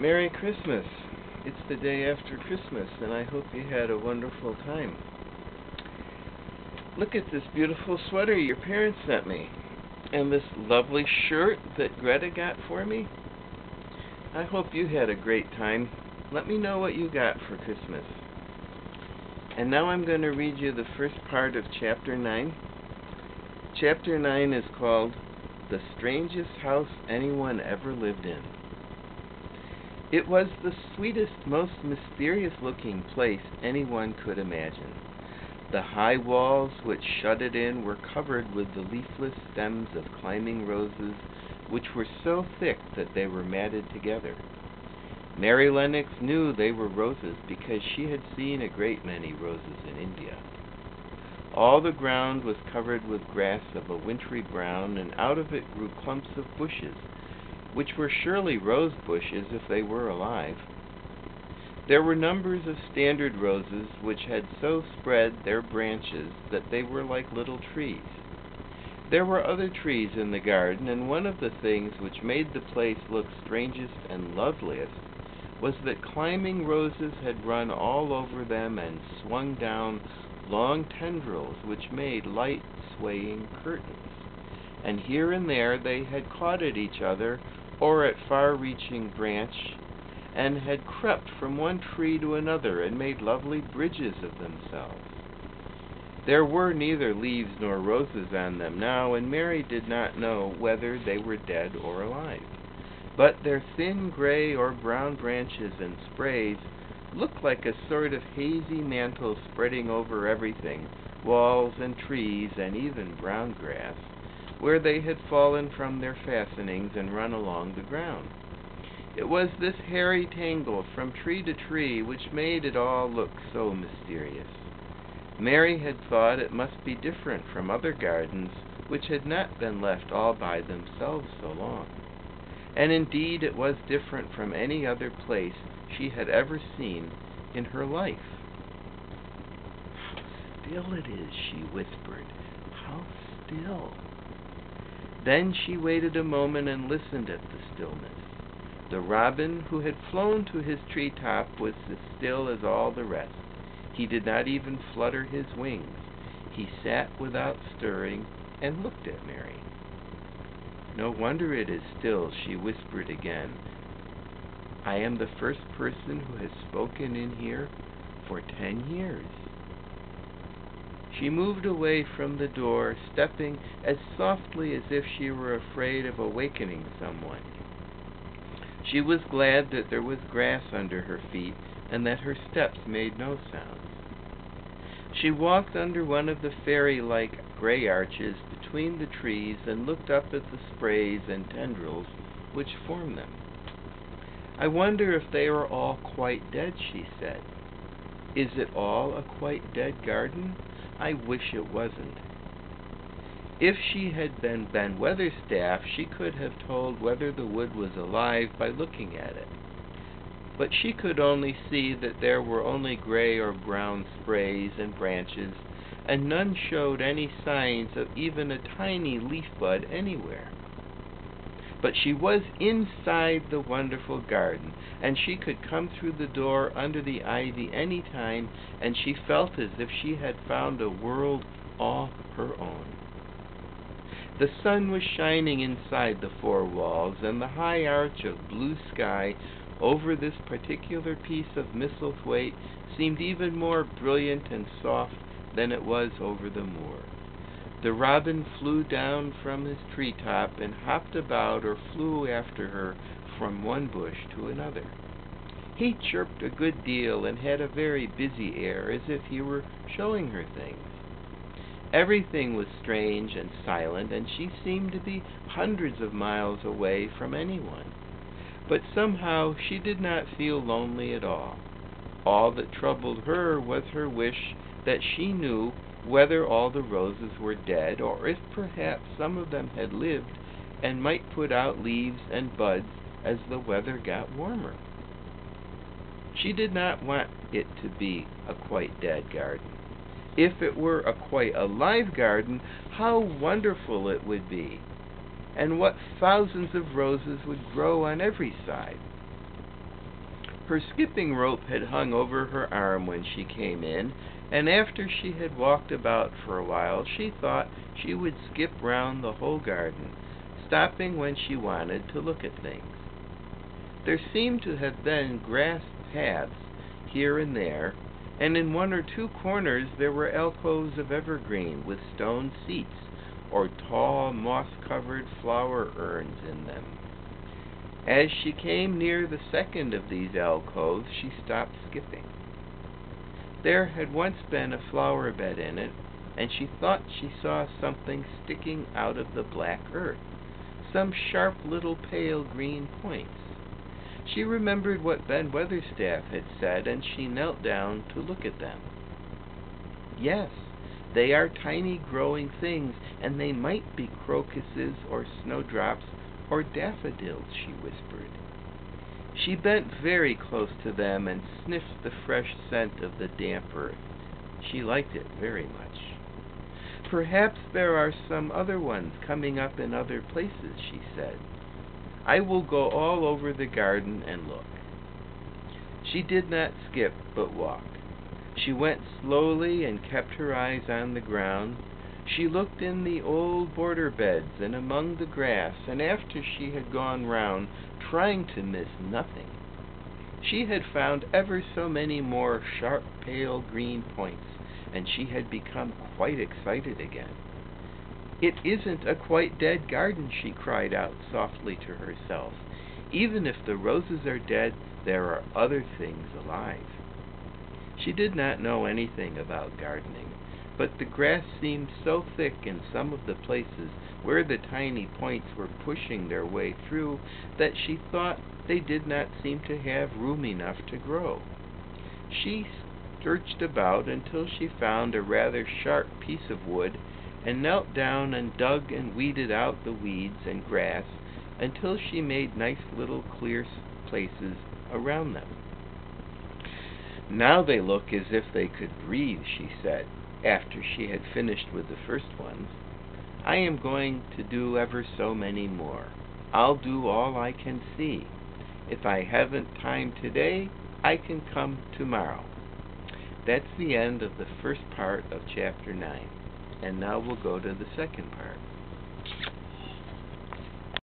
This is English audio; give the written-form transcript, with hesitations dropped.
Merry Christmas. It's the day after Christmas, and I hope you had a wonderful time. Look at this beautiful sweater your parents sent me, and this lovely shirt that Greta got for me. I hope you had a great time. Let me know what you got for Christmas. And now I'm going to read you the first part of Chapter 9. Chapter 9 is called The Strangest House Anyone Ever Lived In. It was the sweetest, most mysterious-looking place anyone could imagine. The high walls which shut it in were covered with the leafless stems of climbing roses, which were so thick that they were matted together. Mary Lennox knew they were roses because she had seen a great many roses in India. All the ground was covered with grass of a wintry brown, and out of it grew clumps of bushes, which were surely rose bushes if they were alive. There were numbers of standard roses which had so spread their branches that they were like little trees. There were other trees in the garden, and one of the things which made the place look strangest and loveliest was that climbing roses had run all over them and swung down long tendrils which made light swaying curtains, and here and there they had caught at each other or at far-reaching branch, and had crept from one tree to another and made lovely bridges of themselves. There were neither leaves nor roses on them now, and Mary did not know whether they were dead or alive. But their thin gray or brown branches and sprays looked like a sort of hazy mantle spreading over everything, walls and trees and even brown grass, where they had fallen from their fastenings and run along the ground. It was this hairy tangle from tree to tree which made it all look so mysterious. Mary had thought it must be different from other gardens which had not been left all by themselves so long. And indeed it was different from any other place she had ever seen in her life. "How still it is," she whispered. "How still." Then she waited a moment and listened at the stillness. The robin, who had flown to his treetop, was as still as all the rest. He did not even flutter his wings. He sat without stirring and looked at Mary. "No wonder it is still," she whispered again. "I am the first person who has spoken in here for 10 years. She moved away from the door, stepping as softly as if she were afraid of awakening someone. She was glad that there was grass under her feet and that her steps made no sound. She walked under one of the fairy-like gray arches between the trees and looked up at the sprays and tendrils which formed them. "I wonder if they are all quite dead," she said. "Is it all a quite dead garden? I wish it wasn't." If she had been Ben Weatherstaff, she could have told whether the wood was alive by looking at it. But she could only see that there were only gray or brown sprays and branches, and none showed any signs of even a tiny leaf bud anywhere. But she was inside the wonderful garden, and she could come through the door under the ivy any time, and she felt as if she had found a world all her own. The sun was shining inside the four walls, and the high arch of blue sky over this particular piece of Misselthwaite seemed even more brilliant and soft than it was over the moor. The robin flew down from his treetop and hopped about or flew after her from one bush to another. He chirped a good deal and had a very busy air, as if he were showing her things. Everything was strange and silent, and she seemed to be hundreds of miles away from anyone. But somehow she did not feel lonely at all. All that troubled her was her wish that she knew whether all the roses were dead, or if perhaps some of them had lived and might put out leaves and buds as the weather got warmer. She did not want it to be a quite dead garden. If it were a quite alive garden, how wonderful it would be, and what thousands of roses would grow on every side. Her skipping rope had hung over her arm when she came in, and after she had walked about for a while, she thought she would skip round the whole garden, stopping when she wanted to look at things. There seemed to have been grass paths here and there, and in one or two corners there were alcoves of evergreen with stone seats or tall moss-covered flower urns in them. As she came near the second of these alcoves, she stopped skipping. There had once been a flower bed in it, and she thought she saw something sticking out of the black earth, some sharp little pale green points. She remembered what Ben Weatherstaff had said, and she knelt down to look at them. Yes, they are tiny growing things, and they might be crocuses or snowdrops or daffodils, she whispered. She bent very close to them and sniffed the fresh scent of the damp earth. She liked it very much. Perhaps there are some other ones coming up in other places, she said. I will go all over the garden and look. She did not skip, but walked. She went slowly and kept her eyes on the ground. She looked in the old border beds and among the grass, and after she had gone round, trying to miss nothing, she had found ever so many more sharp, pale green points, and she had become quite excited again. It isn't a quite dead garden, she cried out softly to herself. Even if the roses are dead, there are other things alive. She did not know anything about gardening, but the grass seemed so thick in some of the places where the tiny points were pushing their way through that she thought they did not seem to have room enough to grow. She searched about until she found a rather sharp piece of wood and knelt down and dug and weeded out the weeds and grass until she made nice little clear places around them. Now they look as if they could breathe, she said, after she had finished with the first ones. I am going to do ever so many more. I'll do all I can see. If I haven't time today, I can come tomorrow. That's the end of the first part of chapter 9. And now we'll go to the second part.